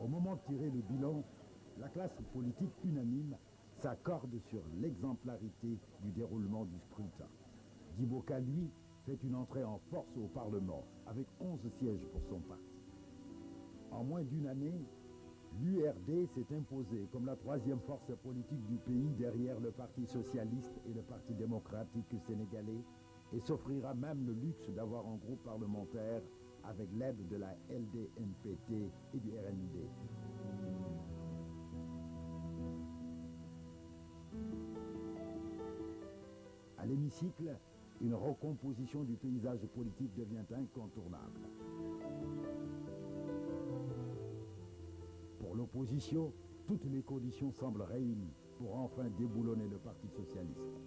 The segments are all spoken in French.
Au moment de tirer le bilan, la classe politique unanime s'accorde sur l'exemplarité du déroulement du scrutin. Djiboka, lui, fait une entrée en force au Parlement, avec 11 sièges pour son parti. En moins d'une année, l'URD s'est imposé comme la troisième force politique du pays derrière le Parti socialiste et le Parti démocratique sénégalais et s'offrira même le luxe d'avoir un groupe parlementaire avec l'aide de la LDNPT et du RND. À l'hémicycle, une recomposition du paysage politique devient incontournable. Pour l'opposition, toutes les conditions semblent réunies pour enfin déboulonner le Parti socialiste.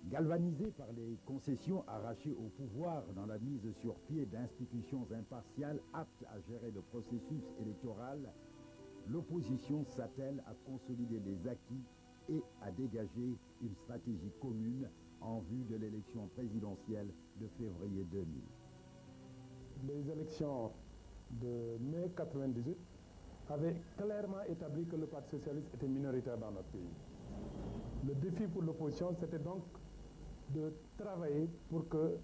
Galvanisé par les concessions arrachées au pouvoir dans la mise sur pied d'institutions impartiales aptes à gérer le processus électoral, l'opposition s'attelle à consolider les acquis et à dégager une stratégie commune en vue de l'élection présidentielle de février 2000. Les élections de mai 1998 avaient clairement établi que le Parti socialiste était minoritaire dans notre pays. Le défi pour l'opposition, c'était donc de travailler pour que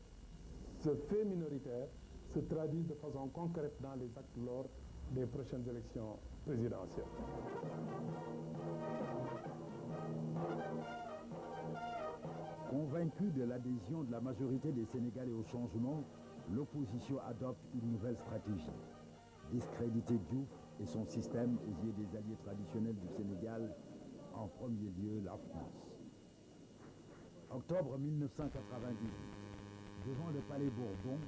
ce fait minoritaire se traduise de façon concrète dans les actes lors des prochaines élections présidentielles. Convaincu de l'adhésion de la majorité des Sénégalais au changement, l'opposition adopte une nouvelle stratégie. Discréditer Diouf et son système aux yeux des alliés traditionnels du Sénégal, en premier lieu la France. Octobre 1998, devant le Palais Bourbon,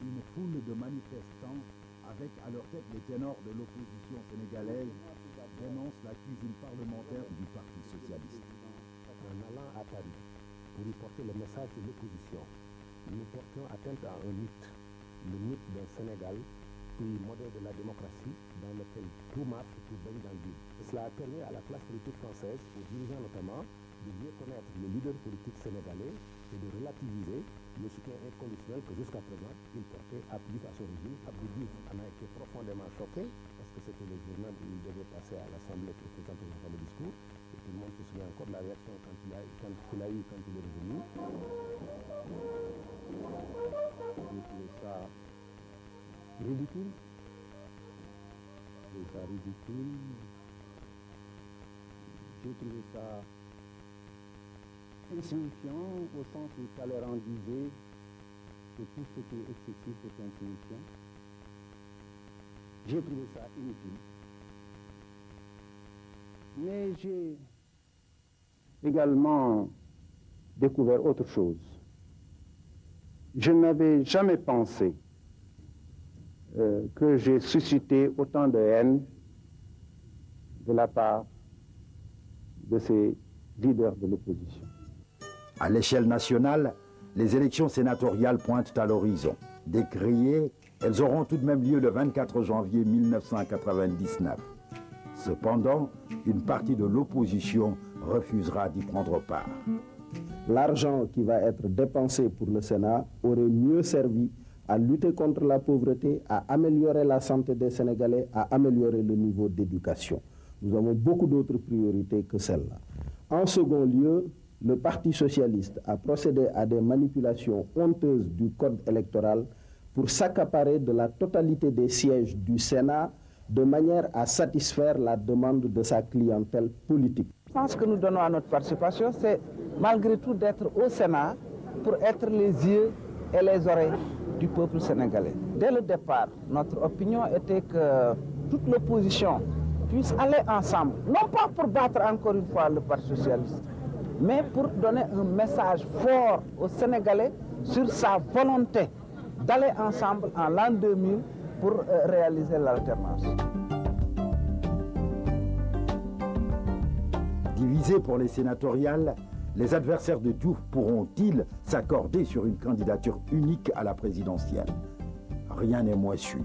une foule de manifestants, avec à leur tête les ténors de l'opposition sénégalaise, dénoncent la cuisine parlementaire du Parti socialiste. En allant à Paris pour y porter le message de l'opposition, nous portions atteinte à un mythe, le mythe d'un Sénégal, pays modèle de la démocratie, dans lequel tout marche et tout baigne dans le vide. Cela a permis à la classe politique française, aux dirigeants notamment, de mieux connaître le leader politique sénégalais et de relativiser le soutien inconditionnel que jusqu'à présent il portait à son régime. Abdou Diouf en a été profondément choqué parce que c'était le journal où il devait passer à l'Assemblée pour présenter le discours. Et tout le monde se souvient encore de la réaction qu'il a eue quand il est revenu. J'ai trouvé ça ridicule. J'ai trouvé ça insignifiant au sens où Talleyrand disait que tout ce qui est excessif est insignifiant. J'ai trouvé ça inutile. Mais j'ai également découvert autre chose. Je n'avais jamais pensé que j'ai suscité autant de haine de la part de ces leaders de l'opposition. À l'échelle nationale, les élections sénatoriales pointent à l'horizon. Décriées, elles auront tout de même lieu le 24 janvier 1999. Cependant, une partie de l'opposition refusera d'y prendre part. L'argent qui va être dépensé pour le Sénat aurait mieux servi à lutter contre la pauvreté, à améliorer la santé des Sénégalais, à améliorer le niveau d'éducation. Nous avons beaucoup d'autres priorités que celle-là. En second lieu, le Parti socialiste a procédé à des manipulations honteuses du code électoral pour s'accaparer de la totalité des sièges du Sénat de manière à satisfaire la demande de sa clientèle politique. Je pense que nous donnons à notre participation, c'est malgré tout d'être au Sénat pour être les yeux et les oreilles du peuple sénégalais. Dès le départ, notre opinion était que toute l'opposition puisse aller ensemble, non pas pour battre encore une fois le Parti socialiste, mais pour donner un message fort aux Sénégalais sur sa volonté d'aller ensemble en l'an 2000 pour réaliser l'alternance. Divisés pour les sénatoriales, les adversaires de Diouf pourront-ils s'accorder sur une candidature unique à la présidentielle? Rien n'est moins sûr.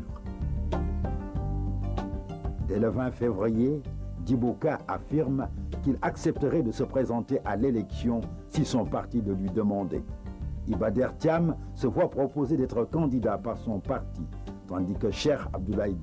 Dès le 20 février, Djiboka affirme qu'il accepterait de se présenter à l'élection si son parti le lui demandait. Iba Der Thiam se voit proposer d'être candidat par son parti, tandis que Cheikh Abdoulaye